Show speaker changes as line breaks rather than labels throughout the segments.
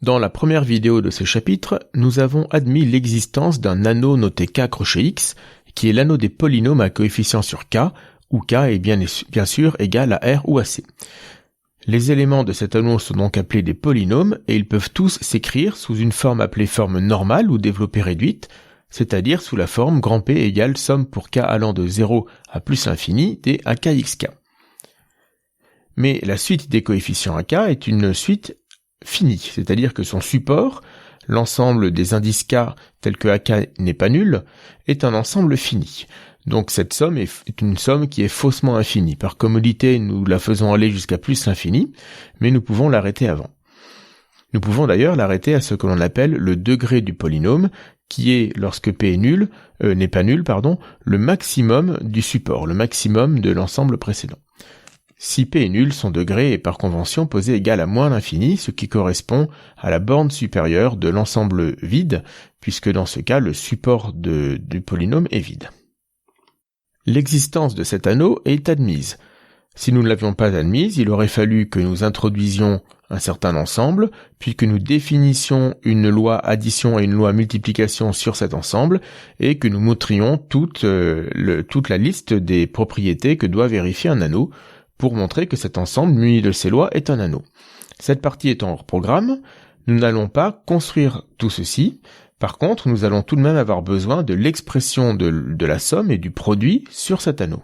Dans la première vidéo de ce chapitre, nous avons admis l'existence d'un anneau noté k crochet x, qui est l'anneau des polynômes à coefficient sur k, où k est bien sûr égal à r ou à c. Les éléments de cet anneau sont donc appelés des polynômes et ils peuvent tous s'écrire sous une forme appelée forme normale ou développée réduite, c'est-à-dire sous la forme grand P égale somme pour k allant de 0 à plus l'infini des akxk. Mais la suite des coefficients ak est une suite finie, c'est-à-dire que son support, l'ensemble des indices k tels que ak n'est pas nul, est un ensemble fini. Donc cette somme est une somme qui est faussement infinie. Par commodité, nous la faisons aller jusqu'à plus l'infini, mais nous pouvons l'arrêter avant. Nous pouvons d'ailleurs l'arrêter à ce que l'on appelle le degré du polynôme, qui est, lorsque p n'est pas nul, le maximum du support, le maximum de l'ensemble précédent. Si p est nul, son degré est par convention posé égal à moins l'infini, ce qui correspond à la borne supérieure de l'ensemble vide, puisque dans ce cas, le support du polynôme est vide. L'existence de cet anneau est admise. Si nous ne l'avions pas admise, il aurait fallu que nous introduisions un certain ensemble, puis que nous définissions une loi addition et une loi multiplication sur cet ensemble, et que nous montrions toute la liste des propriétés que doit vérifier un anneau, pour montrer que cet ensemble muni de ces lois est un anneau. Cette partie étant hors programme, nous n'allons pas construire tout ceci. Par contre, nous allons tout de même avoir besoin de l'expression de la somme et du produit sur cet anneau.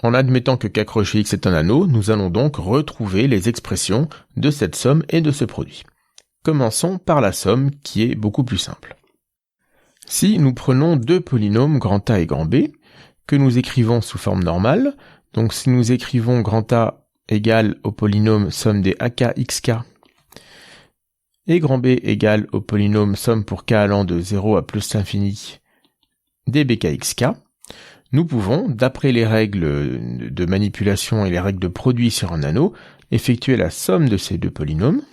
En admettant que k crochet x est un anneau, nous allons donc retrouver les expressions de cette somme et de ce produit. Commençons par la somme qui est beaucoup plus simple. Si nous prenons deux polynômes grand A et grand B, que nous écrivons sous forme normale, donc si nous écrivons grand A égale au polynôme somme des akxk et grand B égale au polynôme somme pour k allant de 0 à plus l'infini des bkxk, nous pouvons, d'après les règles de manipulation et les règles de produit sur un anneau, effectuer la somme de ces deux polynômes.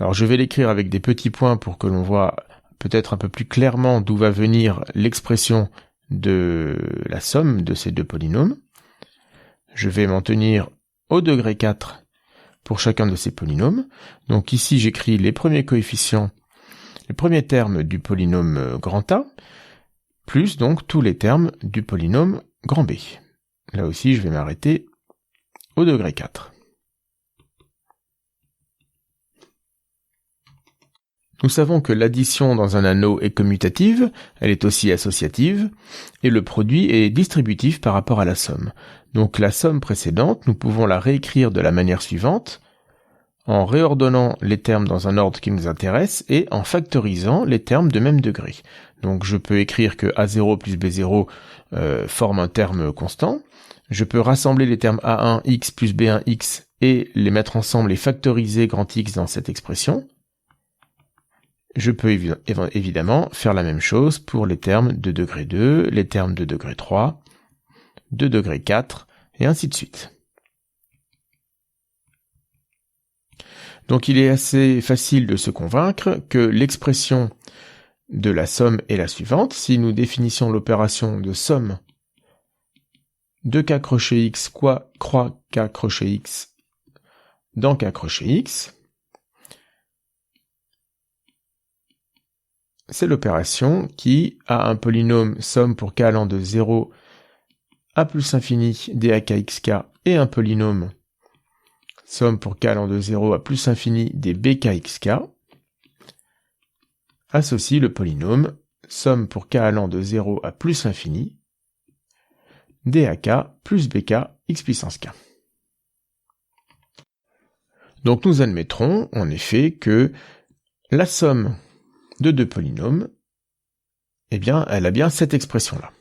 Alors je vais l'écrire avec des petits points pour que l'on voit peut-être un peu plus clairement d'où va venir l'expression de la somme de ces deux polynômes. Je vais m'en tenir au degré 4 pour chacun de ces polynômes. Donc ici j'écris les premiers coefficients, les premiers termes du polynôme grand A, plus donc tous les termes du polynôme grand B. Là aussi je vais m'arrêter au degré 4. Nous savons que l'addition dans un anneau est commutative, elle est aussi associative, et le produit est distributif par rapport à la somme. Donc la somme précédente, nous pouvons la réécrire de la manière suivante, en réordonnant les termes dans un ordre qui nous intéresse et en factorisant les termes de même degré. Donc je peux écrire que A0 plus B0 forme un terme constant. Je peux rassembler les termes A1x plus B1x et les mettre ensemble et factoriser grand X dans cette expression. Je peux évidemment faire la même chose pour les termes de degré 2, les termes de degré 3, de degré 4, et ainsi de suite. Donc il est assez facile de se convaincre que l'expression de la somme est la suivante. Si nous définissons l'opération de somme de k crochet x croix k crochet x dans k crochet x, c'est l'opération qui a un polynôme somme pour k allant de 0 à plus infini des akxk et un polynôme somme pour k allant de 0 à plus infini des bkxk, associe le polynôme somme pour k allant de 0 à plus infini des ak plus bk x puissance k. Donc nous admettrons en effet que la somme de deux polynômes, eh bien, elle a bien cette expression-là.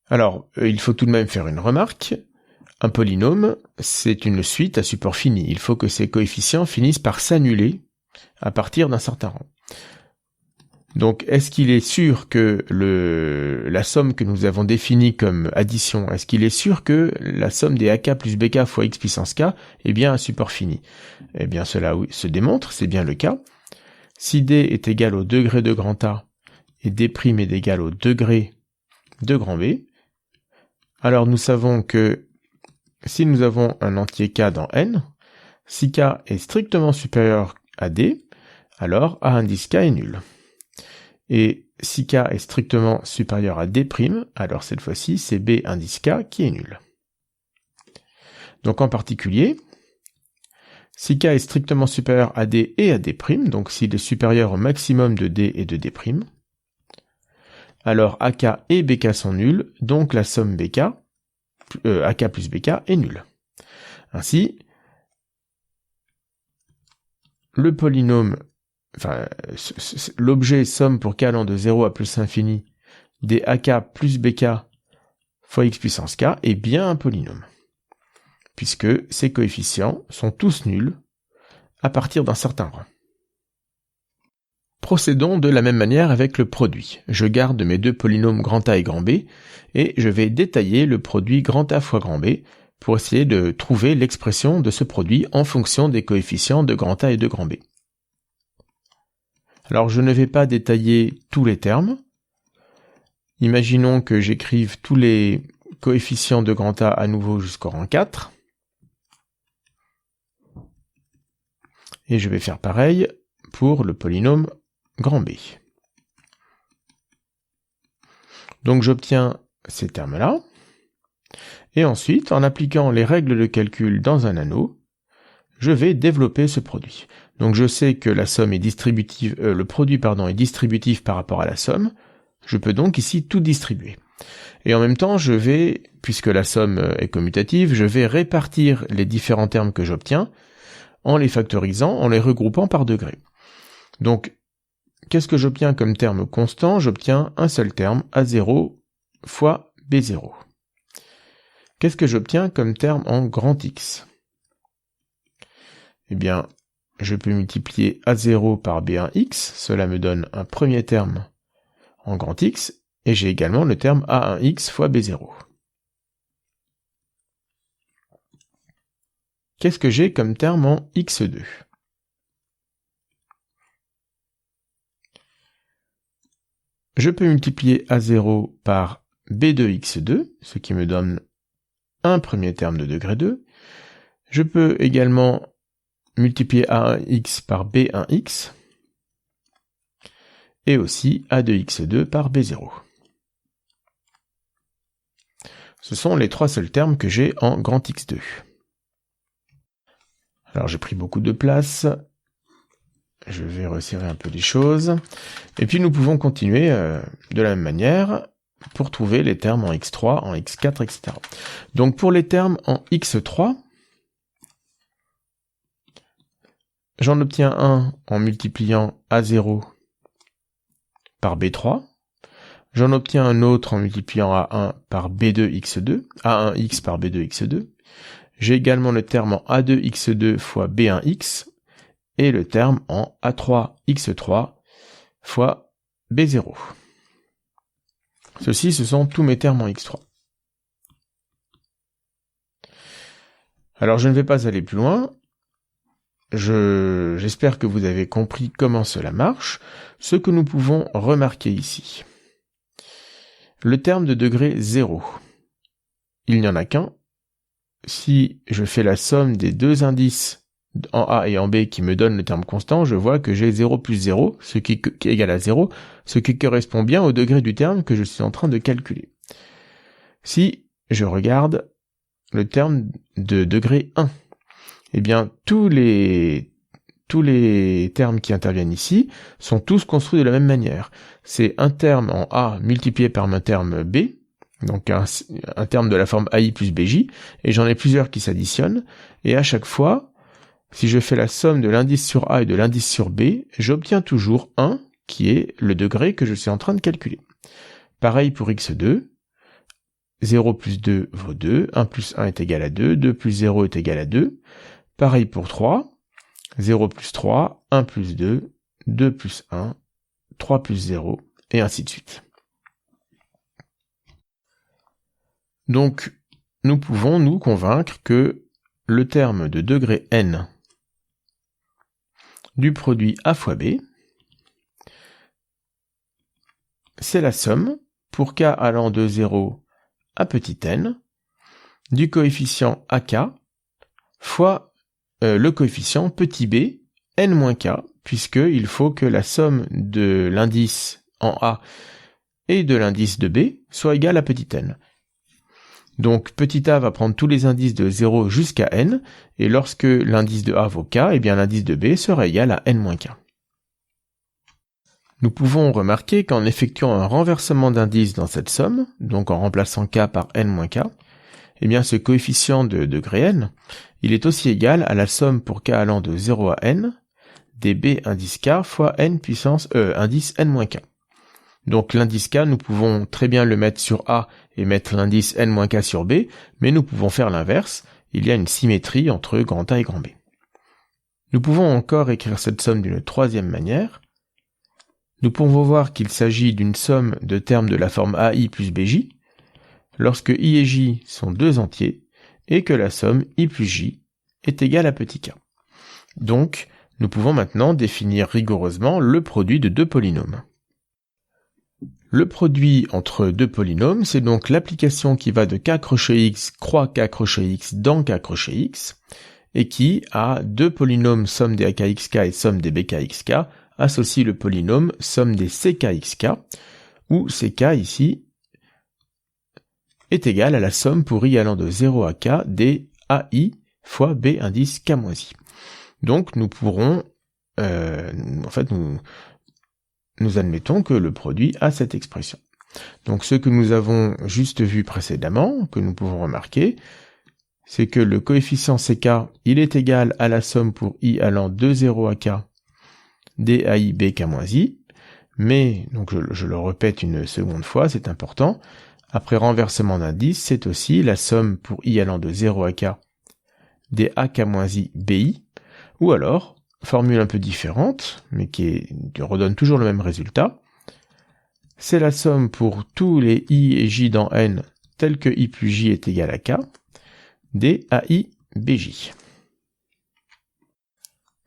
Alors, il faut tout de même faire une remarque. Un polynôme, c'est une suite à support fini. Il faut que ses coefficients finissent par s'annuler à partir d'un certain rang. Donc, est-ce qu'il est sûr que la somme que nous avons définie comme addition, est-ce qu'il est sûr que la somme des ak plus bk fois x puissance k est bien un support fini? Eh bien, cela se démontre, c'est bien le cas. Si d est égal au degré de grand A et d' est égal au degré de grand B, alors nous savons que si nous avons un entier k dans n, Si k est strictement supérieur à d, alors A indice k est nul. Et si k est strictement supérieur à d', alors cette fois-ci, c'est B indice k qui est nul. Donc en particulier, si k est strictement supérieur à d et à d', donc s'il est supérieur au maximum de d et de d', alors AK et BK sont nuls, donc la somme BK, AK plus BK est nulle. Ainsi, le polynôme, l'objet somme pour k allant de 0 à plus infini des AK plus BK fois x puissance k est bien un polynôme, puisque ces coefficients sont tous nuls à partir d'un certain rang. Procédons de la même manière avec le produit. Je garde mes deux polynômes grand A et grand B, et je vais détailler le produit grand A fois grand B pour essayer de trouver l'expression de ce produit en fonction des coefficients de grand A et de grand B. Alors je ne vais pas détailler tous les termes. Imaginons que j'écrive tous les coefficients de grand A à nouveau jusqu'au rang 4. Et je vais faire pareil pour le polynôme grand B. Donc j'obtiens ces termes-là. Et ensuite, en appliquant les règles de calcul dans un anneau, je vais développer ce produit. Donc je sais que la somme est distributive, le produit est distributif par rapport à la somme. Je peux donc ici tout distribuer. Et en même temps, puisque la somme est commutative, je vais répartir les différents termes que j'obtiens en les factorisant, en les regroupant par degrés. Donc, qu'est-ce que j'obtiens comme terme constant? J'obtiens un seul terme, A0 fois B0. Qu'est-ce que j'obtiens comme terme en grand X? Eh bien, je peux multiplier A0 par B1X, cela me donne un premier terme en grand X, et j'ai également le terme A1X fois B0. Qu'est-ce que j'ai comme terme en X2? Je peux multiplier A0 par B2X2, ce qui me donne un premier terme de degré 2. Je peux également multiplier A1X par B1X, et aussi A2X2 par B0. Ce sont les trois seuls termes que j'ai en grand X2. Alors j'ai pris beaucoup de place, je vais resserrer un peu les choses, et puis nous pouvons continuer de la même manière pour trouver les termes en X3, en X4, etc. Donc pour les termes en X3, j'en obtiens un en multipliant A0 par B3, j'en obtiens un autre en multipliant A1 par B2X2, A1X par B2X2, j'ai également le terme en A2X2 fois B1X, et le terme en A3X3 fois B0. Ceux-ci, ce sont tous mes termes en X3. Alors je ne vais pas aller plus loin. J'espère que vous avez compris comment cela marche. Ce que nous pouvons remarquer ici. Le terme de degré 0. Il n'y en a qu'un. Si je fais la somme des deux indices en A et en B qui me donnent le terme constant, je vois que j'ai 0 plus 0, ce qui est égal à 0, ce qui correspond bien au degré du terme que je suis en train de calculer. Si je regarde le terme de degré 1, eh bien tous les termes qui interviennent ici sont tous construits de la même manière. C'est un terme en A multiplié par un terme B, donc un terme de la forme AI plus BJ, et j'en ai plusieurs qui s'additionnent, et à chaque fois, si je fais la somme de l'indice sur A et de l'indice sur B, j'obtiens toujours 1, qui est le degré que je suis en train de calculer. Pareil pour x2, 0 plus 2 vaut 2, 1 plus 1 est égal à 2, 2 plus 0 est égal à 2. Pareil pour 3, 0 plus 3, 1 plus 2, 2 plus 1, 3 plus 0, et ainsi de suite. Donc, nous pouvons nous convaincre que le terme de degré n du produit A fois B, c'est la somme, pour k allant de 0 à petit n, du coefficient AK fois le coefficient petit b n-k, puisqu'il faut que la somme de l'indice en A et de l'indice de B soit égale à petit n. Donc petit a va prendre tous les indices de 0 jusqu'à n, et lorsque l'indice de A vaut k, eh bien l'indice de B sera égal à n-k. Nous pouvons remarquer qu'en effectuant un renversement d'indice dans cette somme, donc en remplaçant k par n-k, eh bien ce coefficient de degré n, il est aussi égal à la somme pour k allant de 0 à n, db indice k fois n puissance indice n-k. Donc l'indice k, nous pouvons très bien le mettre sur A et mettre l'indice n-k sur B, mais nous pouvons faire l'inverse, il y a une symétrie entre grand A et grand B. Nous pouvons encore écrire cette somme d'une troisième manière. Nous pouvons voir qu'il s'agit d'une somme de termes de la forme AI plus BJ, lorsque I et J sont deux entiers, et que la somme I plus J est égale à petit k. Donc, nous pouvons maintenant définir rigoureusement le produit de deux polynômes. Le produit entre deux polynômes, c'est donc l'application qui va de k crochet x croix k crochet x dans k crochet x, et qui, à deux polynômes somme des akxk et somme des bkxk, associe le polynôme somme des ckxk, où ck ici est égal à la somme pour i allant de 0 à k des ai fois b indice k moins i. Donc nous pourrons, nous admettons que le produit a cette expression. Donc ce que nous avons juste vu précédemment, que nous pouvons remarquer, c'est que le coefficient ck, il est égal à la somme pour i allant de 0 à k des ai bk moins i, mais, donc je le répète une seconde fois, c'est important, après renversement d'indice, c'est aussi la somme pour i allant de 0 à k des ak moins i bi, ou alors, formule un peu différente, mais qui redonne toujours le même résultat, c'est la somme pour tous les i et j dans n tels que i plus j est égal à k, des ai bj.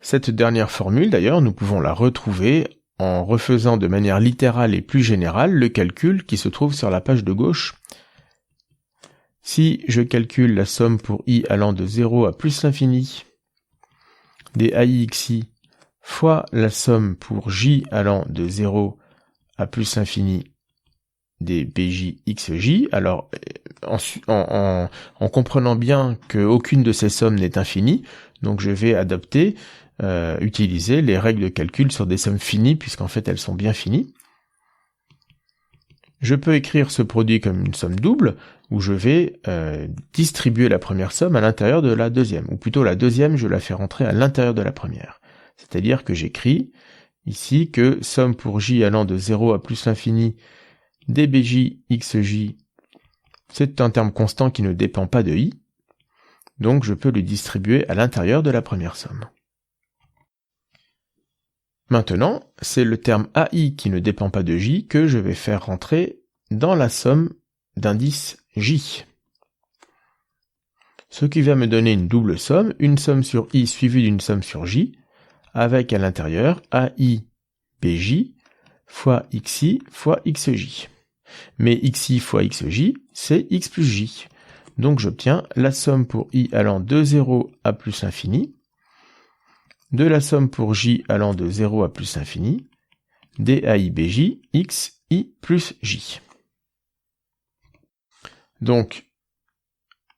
Cette dernière formule, d'ailleurs, nous pouvons la retrouver en refaisant de manière littérale et plus générale le calcul qui se trouve sur la page de gauche. Si je calcule la somme pour i allant de 0 à plus l'infini des aixi fois la somme pour j allant de 0 à plus l'infini des bjxj, alors en comprenant bien qu'aucune de ces sommes n'est infinie, donc je vais utiliser les règles de calcul sur des sommes finies, puisqu'en fait elles sont bien finies. Je peux écrire ce produit comme une somme double, où je vais distribuer la première somme à l'intérieur de la deuxième, ou plutôt la deuxième, je la fais rentrer à l'intérieur de la première. C'est-à-dire que j'écris ici que somme pour j allant de 0 à plus l'infini des bjxj, c'est un terme constant qui ne dépend pas de i, donc je peux le distribuer à l'intérieur de la première somme. Maintenant, c'est le terme ai qui ne dépend pas de j que je vais faire rentrer dans la somme d'indice j. Ce qui va me donner une double somme, une somme sur i suivie d'une somme sur j, avec à l'intérieur ai bj fois xi fois xj. Mais xi fois xj, c'est x plus j. Donc j'obtiens la somme pour i allant de 0 à plus l'infini, de la somme pour j allant de 0 à plus l'infini, des ai bj x i plus j. Donc,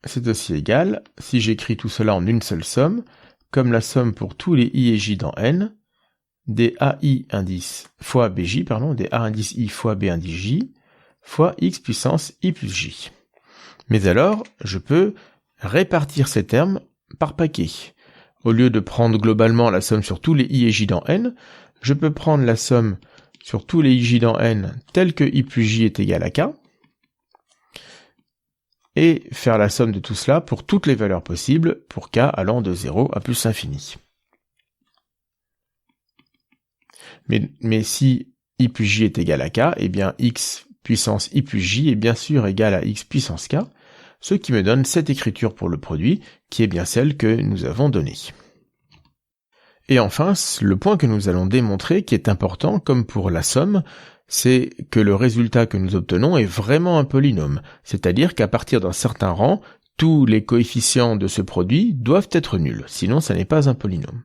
c'est aussi égal, si j'écris tout cela en une seule somme, comme la somme pour tous les i et j dans n, des ai indice fois bj, des a indice i fois b indice j, fois x puissance i plus j. Mais alors, je peux répartir ces termes par paquet. Au lieu de prendre globalement la somme sur tous les i et j dans n, je peux prendre la somme sur tous les ij dans n telle que i plus j est égal à k, et faire la somme de tout cela pour toutes les valeurs possibles pour k allant de 0 à plus l'infini. Mais si i plus j est égal à k, eh bien x puissance i plus j est bien sûr égal à x puissance k, ce qui me donne cette écriture pour le produit, qui est bien celle que nous avons donnée. Et enfin, le point que nous allons démontrer, qui est important comme pour la somme, c'est que le résultat que nous obtenons est vraiment un polynôme, c'est-à-dire qu'à partir d'un certain rang, tous les coefficients de ce produit doivent être nuls, sinon ça n'est pas un polynôme.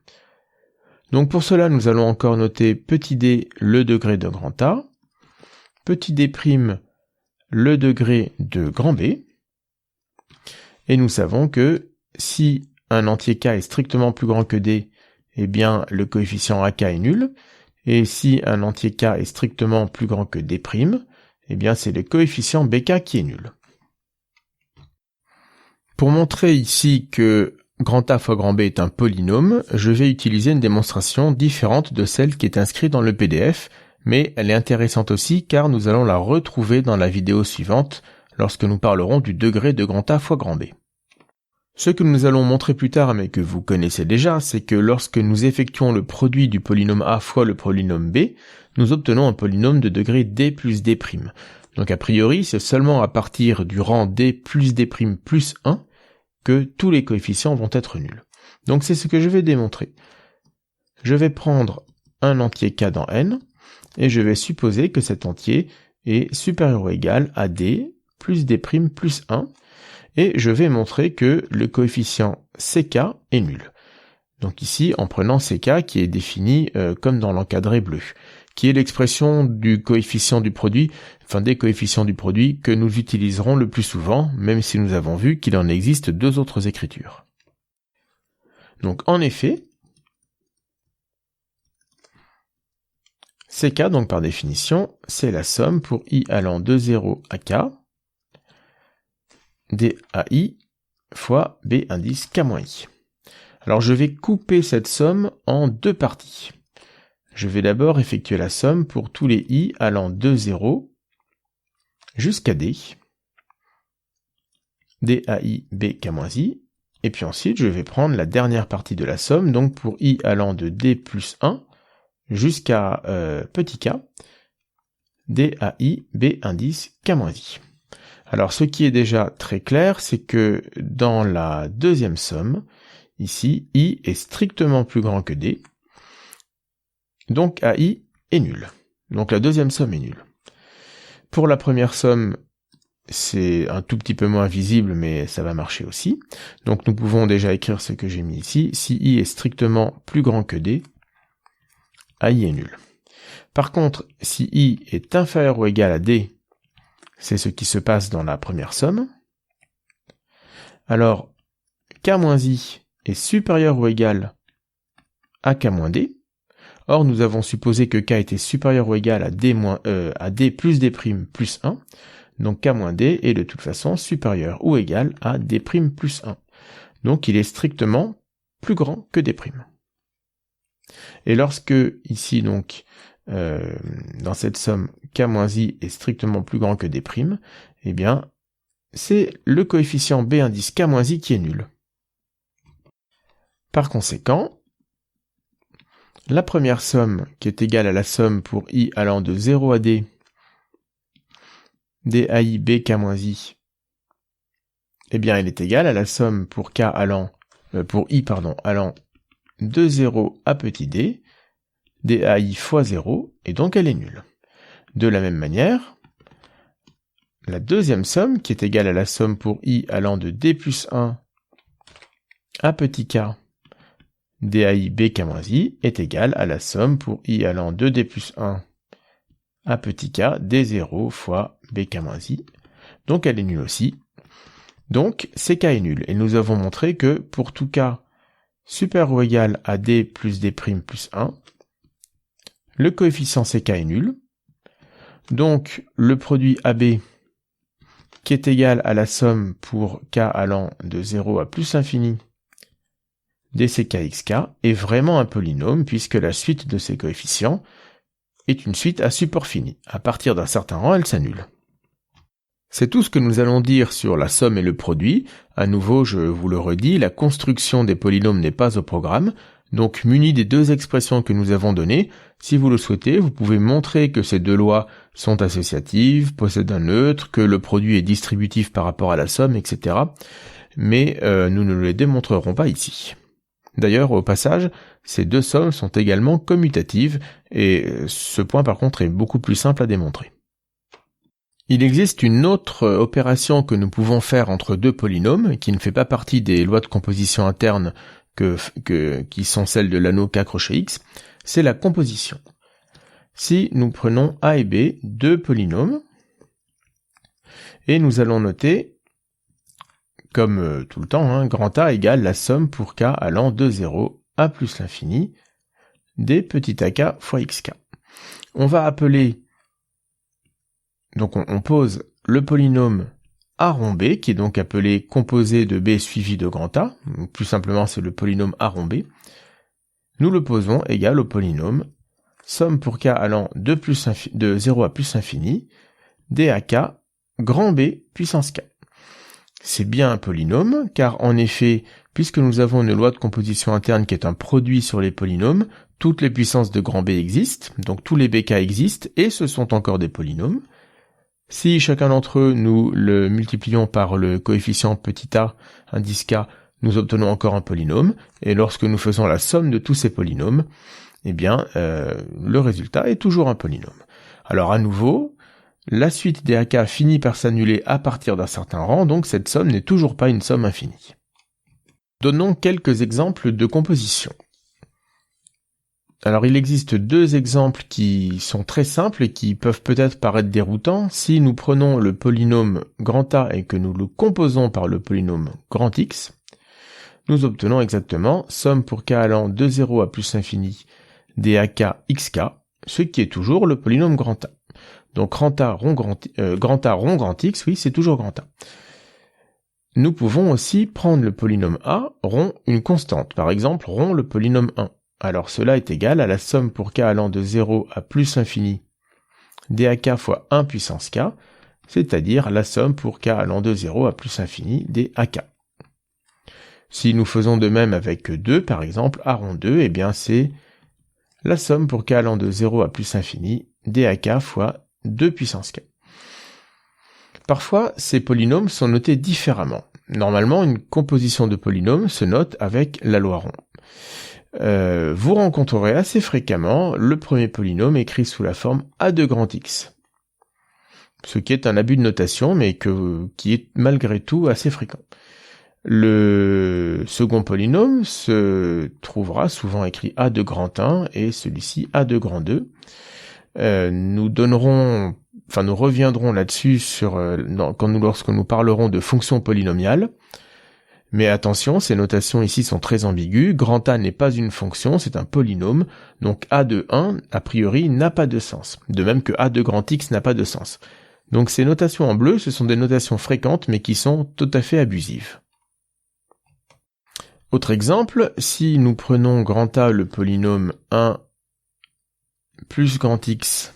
Donc pour cela, nous allons encore noter petit d le degré de grand A, petit d' le degré de grand B, et nous savons que si un entier k est strictement plus grand que d, eh bien le coefficient AK est nul, et si un entier k est strictement plus grand que d', eh bien c'est le coefficient BK qui est nul. Pour montrer ici que grand A fois grand B est un polynôme, je vais utiliser une démonstration différente de celle qui est inscrite dans le PDF, mais elle est intéressante aussi car nous allons la retrouver dans la vidéo suivante lorsque nous parlerons du degré de grand A fois grand B. Ce que nous allons montrer plus tard, mais que vous connaissez déjà, c'est que lorsque nous effectuons le produit du polynôme A fois le polynôme B, nous obtenons un polynôme de degré D plus D'. Donc a priori, c'est seulement à partir du rang D plus D' plus 1 que tous les coefficients vont être nuls. Donc c'est ce que je vais démontrer. Je vais prendre un entier k dans n, et je vais supposer que cet entier est supérieur ou égal à D plus D' plus 1, et je vais montrer que le coefficient CK est nul. Donc ici, en prenant CK qui est défini comme dans l'encadré bleu, qui est l'expression du coefficient du produit, enfin des coefficients du produit que nous utiliserons le plus souvent, même si nous avons vu qu'il en existe deux autres écritures. Donc en effet, CK, donc par définition, c'est la somme pour i allant de 0 à k, DAI fois B indice K-I. Alors je vais couper cette somme en deux parties. Je vais d'abord effectuer la somme pour tous les i allant de 0 jusqu'à D, DAI B K-I, et puis ensuite je vais prendre la dernière partie de la somme, donc pour i allant de D plus 1 jusqu'à petit k, DAI B indice K-I. Alors ce qui est déjà très clair, c'est que dans la deuxième somme, ici, i est strictement plus grand que d, donc AI est nul. Donc la deuxième somme est nulle. Pour la première somme, c'est un tout petit peu moins visible, mais ça va marcher aussi. Donc nous pouvons déjà écrire ce que j'ai mis ici. Si i est strictement plus grand que d, AI est nul. Par contre, si i est inférieur ou égal à d, c'est ce qui se passe dans la première somme. Alors, k-i est supérieur ou égal à k-d. Or, nous avons supposé que k était supérieur ou égal à d plus d' plus 1. Donc k-d est de toute façon supérieur ou égal à d' plus 1. Donc il est strictement plus grand que d'. Et lorsque, ici donc, dans cette somme, k-i est strictement plus grand que d', eh bien, c'est le coefficient B indice k-i qui est nul. Par conséquent, la première somme, qui est égale à la somme pour i allant de 0 à d, DAI B k-i, eh bien, elle est égale à la somme pour i allant de 0 à petit d, DAI fois 0, et donc elle est nulle. De la même manière, la deuxième somme, qui est égale à la somme pour i allant de d plus 1 à petit k, DAI B k-i, est égale à la somme pour i allant de d plus 1 à petit k, d0 fois B k-i. Donc elle est nulle aussi. Donc CK est nul. Et nous avons montré que pour tout k supérieur ou égal à d plus d' plus 1, le coefficient CK est nul. Donc le produit AB, qui est égal à la somme pour k allant de 0 à plus infini dckxk, est vraiment un polynôme puisque la suite de ces coefficients est une suite à support fini. À partir d'un certain rang, elle s'annule. C'est tout ce que nous allons dire sur la somme et le produit. À nouveau, je vous le redis, la construction des polynômes n'est pas au programme. Donc, muni des deux expressions que nous avons données, si vous le souhaitez, vous pouvez montrer que ces deux lois sont associatives, possèdent un neutre, que le produit est distributif par rapport à la somme, etc. Mais nous ne les démontrerons pas ici. D'ailleurs, au passage, ces deux sommes sont également commutatives, et ce point par contre est beaucoup plus simple à démontrer. Il existe une autre opération que nous pouvons faire entre deux polynômes, qui ne fait pas partie des lois de composition interne qui sont celles de l'anneau K crochet X, c'est la composition. Si nous prenons A et B, deux polynômes, et nous allons noter, comme tout le temps, grand A égale la somme pour K allant de 0 à plus l'infini des petits ak fois xk. On va appeler, donc on pose le polynôme A rond B, qui est donc appelé composé de B suivi de grand A, plus simplement c'est le polynôme A rond B. Nous le posons égal au polynôme somme pour K allant de 0 à plus l'infini des ak grand B puissance K. C'est bien un polynôme, car en effet, puisque nous avons une loi de composition interne qui est un produit sur les polynômes, toutes les puissances de grand B existent, donc tous les bk existent, et ce sont encore des polynômes. Si chacun d'entre eux, nous le multiplions par le coefficient petit a, indice k, nous obtenons encore un polynôme, et lorsque nous faisons la somme de tous ces polynômes, eh bien, le résultat est toujours un polynôme. Alors à nouveau, la suite des ak finit par s'annuler à partir d'un certain rang, donc cette somme n'est toujours pas une somme infinie. Donnons quelques exemples de composition. Alors il existe deux exemples qui sont très simples et qui peuvent peut-être paraître déroutants. Si nous prenons le polynôme grand A et que nous le composons par le polynôme grand X, nous obtenons exactement somme pour K allant de 0 à plus l'infini des ak xk, ce qui est toujours le polynôme grand A. Donc grand A rond grand X, oui, c'est toujours grand A. Nous pouvons aussi prendre le polynôme A rond une constante, par exemple rond le polynôme 1. Alors cela est égal à la somme pour K allant de 0 à plus l'infini des ak fois 1 puissance K, c'est-à-dire la somme pour K allant de 0 à plus l'infini des ak. Si nous faisons de même avec 2, par exemple, A rond 2, eh bien c'est la somme pour K allant de 0 à plus l'infini des ak fois 2 puissance K. Parfois, ces polynômes sont notés différemment. Normalement, une composition de polynômes se note avec la loi rond. Vous rencontrerez assez fréquemment le premier polynôme écrit sous la forme a de grand X. Ce qui est un abus de notation, mais qui est malgré tout assez fréquent. Le second polynôme se trouvera souvent écrit a de grand 1 et celui-ci a de grand 2. Nous reviendrons là-dessus lorsque nous parlerons de fonctions polynomiales. Mais attention, ces notations ici sont très ambiguës. Grand A n'est pas une fonction, c'est un polynôme. Donc A de 1, a priori, n'a pas de sens. De même que A de grand X n'a pas de sens. Donc ces notations en bleu, ce sont des notations fréquentes, mais qui sont tout à fait abusives. Autre exemple, si nous prenons grand A le polynôme 1 plus grand X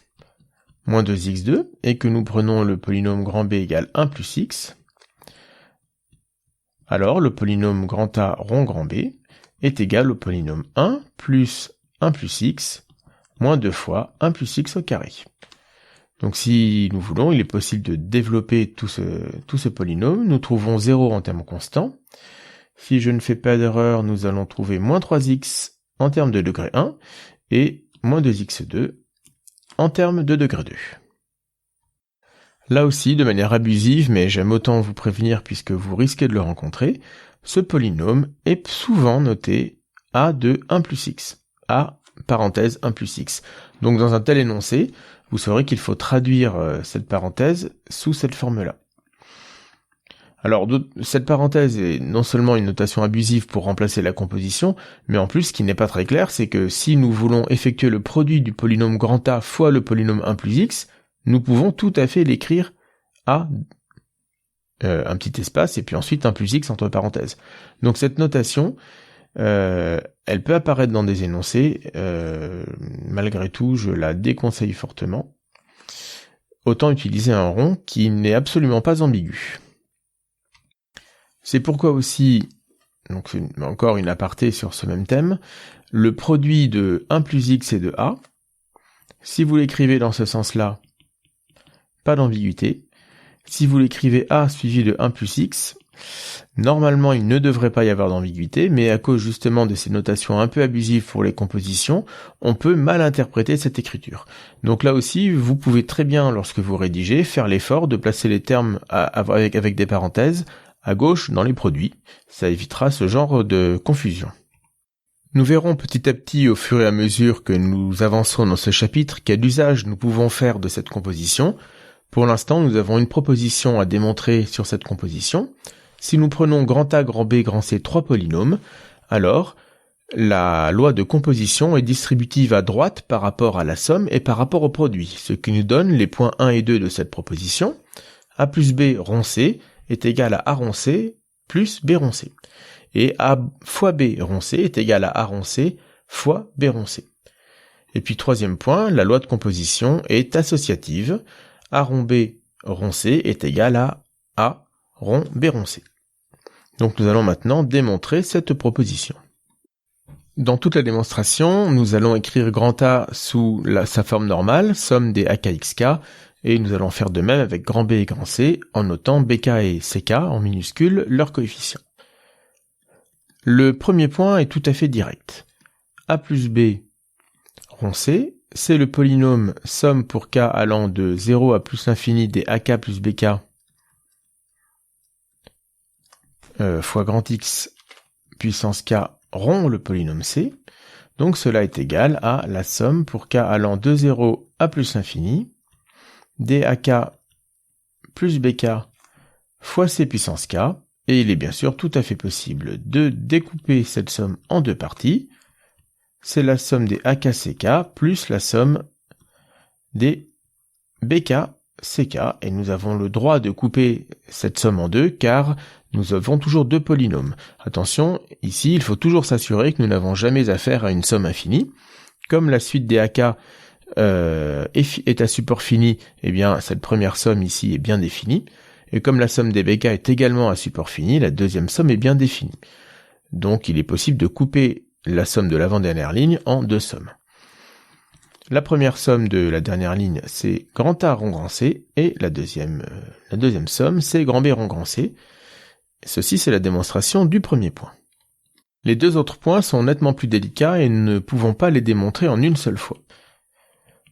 moins 2x2, et que nous prenons le polynôme grand B égale 1 plus x, alors le polynôme grand A rond grand B est égal au polynôme 1 plus x moins 2 fois 1 plus x au carré. Donc si nous voulons, il est possible de développer tout ce polynôme. Nous trouvons 0 en termes constants. Si je ne fais pas d'erreur, nous allons trouver moins 3x en termes de degré 1 et moins 2x2 en termes de degré 2. Là aussi, de manière abusive, mais j'aime autant vous prévenir puisque vous risquez de le rencontrer, ce polynôme est souvent noté a de 1 plus x, a parenthèse 1 plus x. Donc dans un tel énoncé, vous saurez qu'il faut traduire cette parenthèse sous cette forme-là. Alors cette parenthèse est non seulement une notation abusive pour remplacer la composition, mais en plus ce qui n'est pas très clair, c'est que si nous voulons effectuer le produit du polynôme grand A fois le polynôme 1 plus x, nous pouvons tout à fait l'écrire à un petit espace et puis ensuite 1 plus x entre parenthèses. Donc cette notation, elle peut apparaître dans des énoncés, malgré tout je la déconseille fortement. Autant utiliser un rond qui n'est absolument pas ambigu. C'est pourquoi aussi, donc encore une aparté sur ce même thème, le produit de 1 plus x et de a, si vous l'écrivez dans ce sens-là, pas d'ambiguïté. Si vous l'écrivez a suivi de 1 plus x, Normalement, il ne devrait pas y avoir d'ambiguïté, mais à cause justement de ces notations un peu abusives pour les compositions, on peut mal interpréter cette écriture. Donc là aussi, vous pouvez très bien, lorsque vous rédigez, faire l'effort de placer les termes avec des parenthèses à gauche dans les produits. Ça évitera ce genre de confusion. Nous verrons petit à petit au fur et à mesure que nous avancerons dans ce chapitre quel usage nous pouvons faire de cette composition. Pour l'instant, nous avons une proposition à démontrer sur cette composition. Si nous prenons grand A, grand B, grand C, trois polynômes, alors la loi de composition est distributive à droite par rapport à la somme et par rapport au produit, ce qui nous donne les points 1 et 2 de cette proposition. A plus B rond C est égal à A rond C plus B rond C. Et A fois B rond C est égal à A rond C fois B rond C. Et puis troisième point, la loi de composition est associative. A rond B rond C est égal à A rond B rond C. Donc nous allons maintenant démontrer cette proposition. Dans toute la démonstration, nous allons écrire grand A sous sa forme normale, somme des AKXK, et nous allons faire de même avec grand B et grand C, en notant BK et CK en minuscules leurs coefficients. Le premier point est tout à fait direct. A plus B rond C, c'est le polynôme somme pour k allant de 0 à plus l'infini des AK plus BK fois grand X puissance k rond le polynôme C. Donc cela est égal à la somme pour k allant de 0 à plus l'infini des AK plus BK fois C puissance k. Et il est bien sûr tout à fait possible de découper cette somme en deux parties. C'est la somme des AKCK plus la somme des BKCK. Et nous avons le droit de couper cette somme en deux car nous avons toujours deux polynômes. Attention, ici il faut toujours s'assurer que nous n'avons jamais affaire à une somme infinie. Comme la suite des AK est à support fini, eh bien cette première somme ici est bien définie. Et comme la somme des BK est également à support fini, la deuxième somme est bien définie. Donc il est possible de couper la somme de l'avant-dernière ligne en deux sommes. La première somme de la dernière ligne, c'est grand A rond grand C, et la deuxième somme, c'est grand B rond grand C. Ceci, c'est la démonstration du premier point. Les deux autres points sont nettement plus délicats et nous ne pouvons pas les démontrer en une seule fois.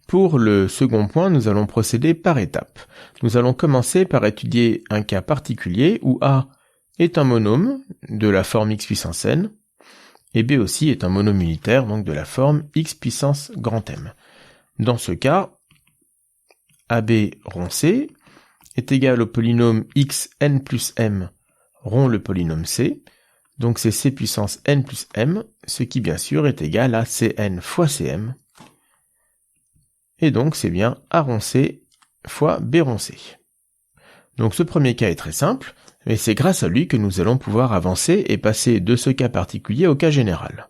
Pour le second point, nous allons procéder par étapes. Nous allons commencer par étudier un cas particulier où A est un monôme de la forme x puissance n, et B aussi est un monôme unitaire, donc de la forme x puissance grand M. Dans ce cas, AB rond C est égal au polynôme x n plus m rond le polynôme C, donc c'est C puissance n plus m, ce qui bien sûr est égal à Cn fois Cm, et donc c'est bien A rond C fois B rond C. Donc ce premier cas est très simple, mais c'est grâce à lui que nous allons pouvoir avancer et passer de ce cas particulier au cas général.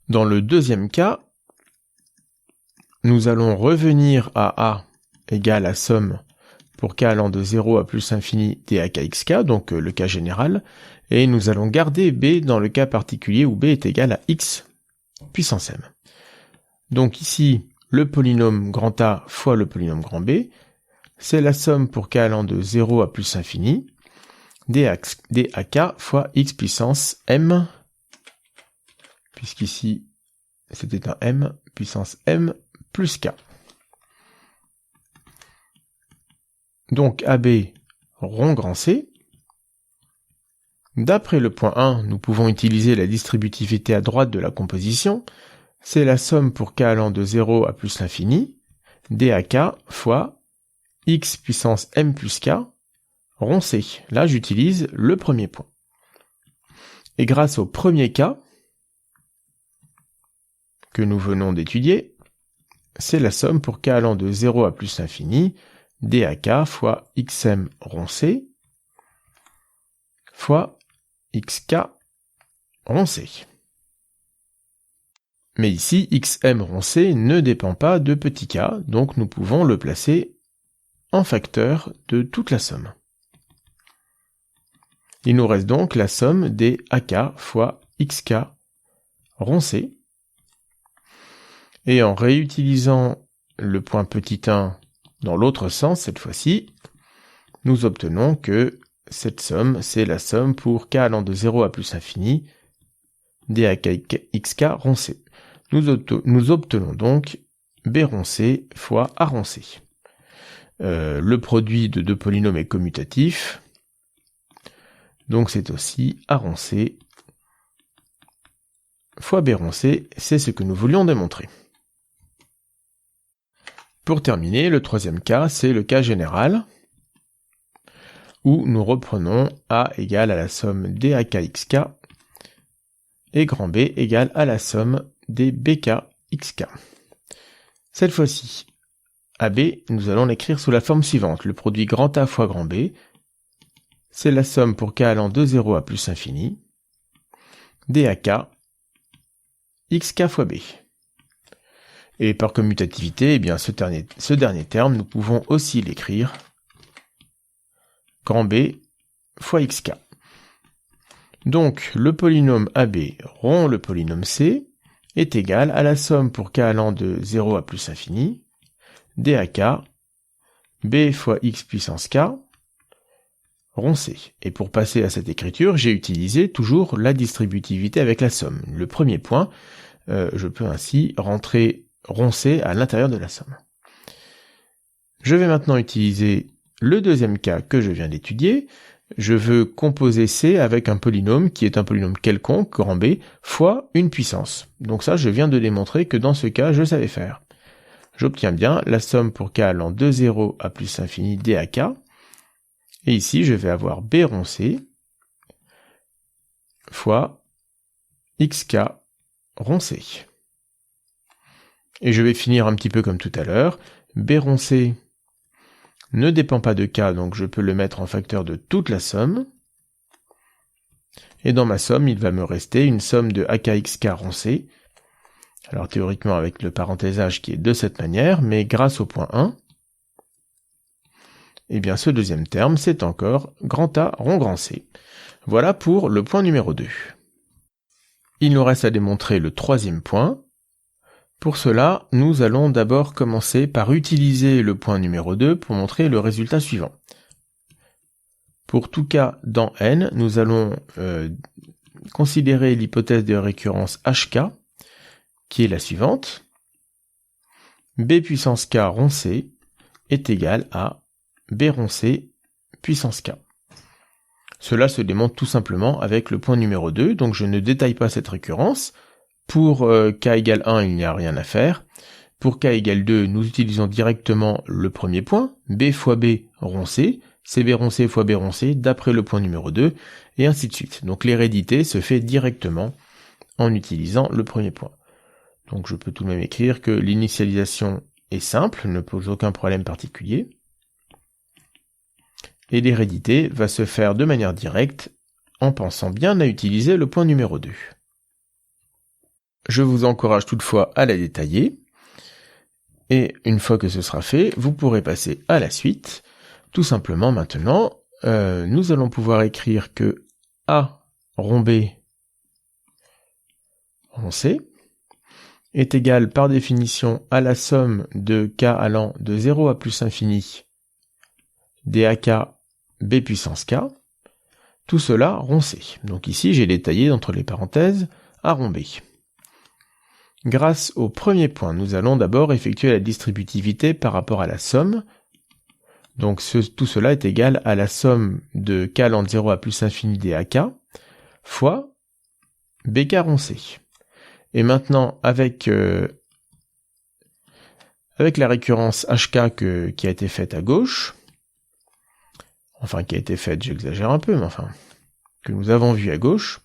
Dans le deuxième cas, nous allons revenir à A égale à somme pour k allant de 0 à plus infini des AKXK, donc le cas général, et nous allons garder B dans le cas particulier où B est égal à x puissance m. Donc ici, le polynôme grand A fois le polynôme grand B, c'est la somme pour k allant de 0 à plus infini des AK fois x puissance m, puisqu'ici c'était un m, puissance m plus k. Donc AB rond grand C. D'après le point 1, nous pouvons utiliser la distributivité à droite de la composition. C'est la somme pour k allant de 0 à plus l'infini DAK fois x puissance m plus k rond C. Là, j'utilise le premier point. Et grâce au premier cas que nous venons d'étudier, c'est la somme pour k allant de 0 à plus l'infini DAK fois xm rond C fois xk rond C. Mais ici, xm rond C ne dépend pas de petit k, donc nous pouvons le placer en facteur de toute la somme. Il nous reste donc la somme des AK fois xk rond C. Et en réutilisant le point petit 1 dans l'autre sens, cette fois-ci, nous obtenons que cette somme, c'est la somme pour k allant de 0 à plus infini, dak xk rond c. Nous obtenons donc b rond c fois a rond c. Le produit de deux polynômes est commutatif, donc c'est aussi a rond c fois b rond c, c'est ce que nous voulions démontrer. Pour terminer, le troisième cas, c'est le cas général, où nous reprenons a égale à la somme des akxk et grand B égale à la somme des bkxk. Cette fois-ci, AB, nous allons l'écrire sous la forme suivante. Le produit grand A fois grand B, c'est la somme pour k allant de 0 à plus infini, dak xk fois b. Et par commutativité, eh bien, ce dernier terme, nous pouvons aussi l'écrire grand B fois xk. Donc, le polynôme AB rond le polynôme C est égal à la somme pour k allant de 0 à plus infini, dak b fois x puissance k rond C. Et pour passer à cette écriture, j'ai utilisé toujours la distributivité avec la somme. Le premier point, je peux ainsi rentrer rond C à l'intérieur de la somme. Je vais maintenant utiliser le deuxième cas que je viens d'étudier. Je veux composer C avec un polynôme qui est un polynôme quelconque, grand B, fois une puissance. Donc ça, je viens de démontrer que dans ce cas, je savais faire. J'obtiens bien la somme pour k allant de 0 à plus infini dak. Et ici, je vais avoir b rond C fois xk rond C. Et je vais finir un petit peu comme tout à l'heure. B rond C ne dépend pas de k, donc je peux le mettre en facteur de toute la somme. Et dans ma somme, il va me rester une somme de akxk rond C. Alors théoriquement avec le parenthésage qui est de cette manière, mais grâce au point 1, eh bien ce deuxième terme, c'est encore grand A rond grand C. Voilà pour le point numéro 2. Il nous reste à démontrer le troisième point. Pour cela, nous allons d'abord commencer par utiliser le point numéro 2 pour montrer le résultat suivant. Pour tout cas dans N, nous allons considérer l'hypothèse de récurrence HK, qui est la suivante. B puissance K rond C est égal à B rond C puissance K. Cela se démontre tout simplement avec le point numéro 2, donc je ne détaille pas cette récurrence. Pour k égale 1, il n'y a rien à faire. Pour k égale 2, nous utilisons directement le premier point, b fois b rond c, c'est b rond c fois b rond c, d'après le point numéro 2, et ainsi de suite. Donc l'hérédité se fait directement en utilisant le premier point. Donc je peux tout de même écrire que l'initialisation est simple, ne pose aucun problème particulier. Et l'hérédité va se faire de manière directe en pensant bien à utiliser le point numéro 2. Je vous encourage toutefois à la détailler. Et une fois que ce sera fait, vous pourrez passer à la suite. Tout simplement maintenant, nous allons pouvoir écrire que A rond B rond C est égal par définition à la somme de k allant de 0 à plus infini dak b puissance k, tout cela rond C. Donc ici, j'ai détaillé entre les parenthèses A rond B. Grâce au premier point, nous allons d'abord effectuer la distributivité par rapport à la somme. Donc tout cela est égal à la somme de k allant de 0 à plus infini dak fois bk rond C. Et maintenant, avec la récurrence hk qui a été faite à gauche, enfin qui a été faite, j'exagère un peu, mais enfin, que nous avons vu à gauche,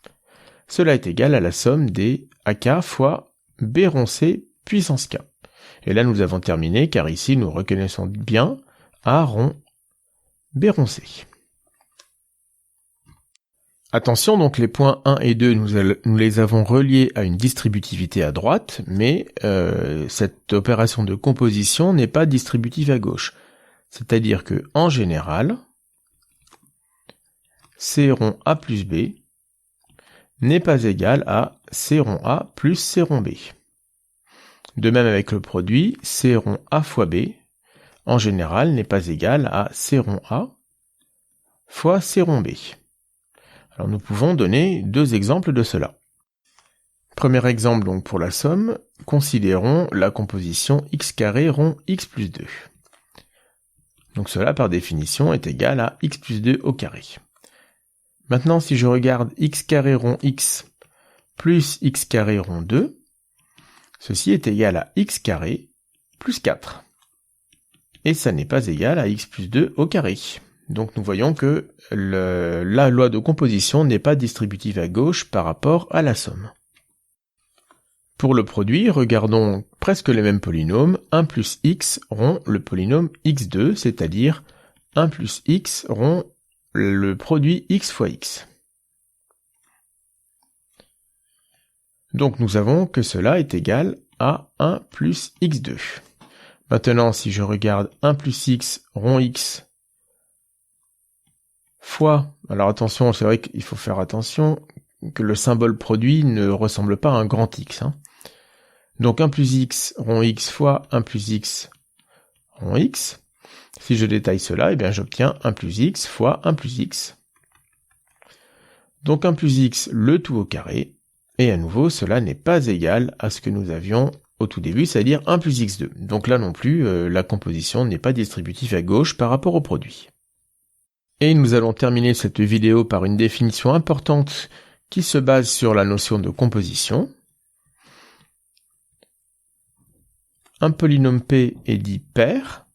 cela est égal à la somme des ak fois b rond C puissance k. Et là, nous avons terminé, car ici, nous reconnaissons bien A rond B rond C. Attention, donc les points 1 et 2, nous les avons reliés à une distributivité à droite, mais cette opération de composition n'est pas distributive à gauche. C'est-à-dire que, en général, C rond A plus B n'est pas égal à C rond A plus C rond B. De même avec le produit, C rond A fois B, en général, n'est pas égal à C rond A fois C rond B. Alors nous pouvons donner deux exemples de cela. Premier exemple donc pour la somme, considérons la composition x carré rond x plus 2. Donc cela par définition est égal à x plus 2 au carré. Maintenant si je regarde x carré rond x plus x carré rond 2, ceci est égal à x carré plus 4. Et ça n'est pas égal à x plus 2 au carré. Donc nous voyons que la loi de composition n'est pas distributive à gauche par rapport à la somme. Pour le produit, regardons presque les mêmes polynômes. 1 plus x rond le polynôme x2, c'est-à-dire 1 plus x rond le produit x fois x. Donc nous avons que cela est égal à 1 plus x2. Maintenant, si je regarde 1 plus x rond x fois, alors attention, c'est vrai qu'il faut faire attention que le symbole produit ne ressemble pas à un grand X. Donc 1 plus x rond x fois 1 plus x rond x. Si je détaille cela, eh bien j'obtiens 1 plus x fois 1 plus x. Donc 1 plus x le tout au carré. Et à nouveau, cela n'est pas égal à ce que nous avions au tout début, c'est-à-dire 1 plus x2. Donc là non plus, la composition n'est pas distributive à gauche par rapport au produit. Et nous allons terminer cette vidéo par une définition importante qui se base sur la notion de composition. Un polynôme P est dit pair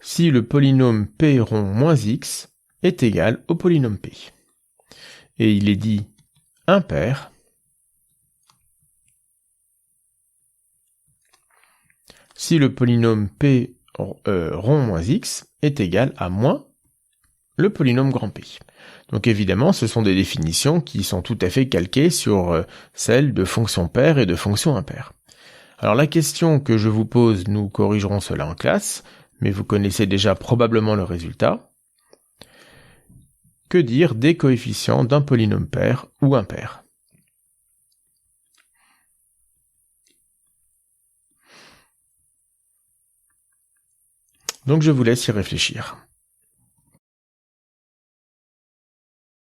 si le polynôme P rond moins x est égal au polynôme P. Et il est dit impair si le polynôme P rond moins x est égal à moins le polynôme grand P. Donc évidemment, ce sont des définitions qui sont tout à fait calquées sur celles de fonctions paires et de fonctions impaires. Alors la question que je vous pose, nous corrigerons cela en classe, mais vous connaissez déjà probablement le résultat. Que dire des coefficients d'un polynôme pair ou impair ? Donc je vous laisse y réfléchir.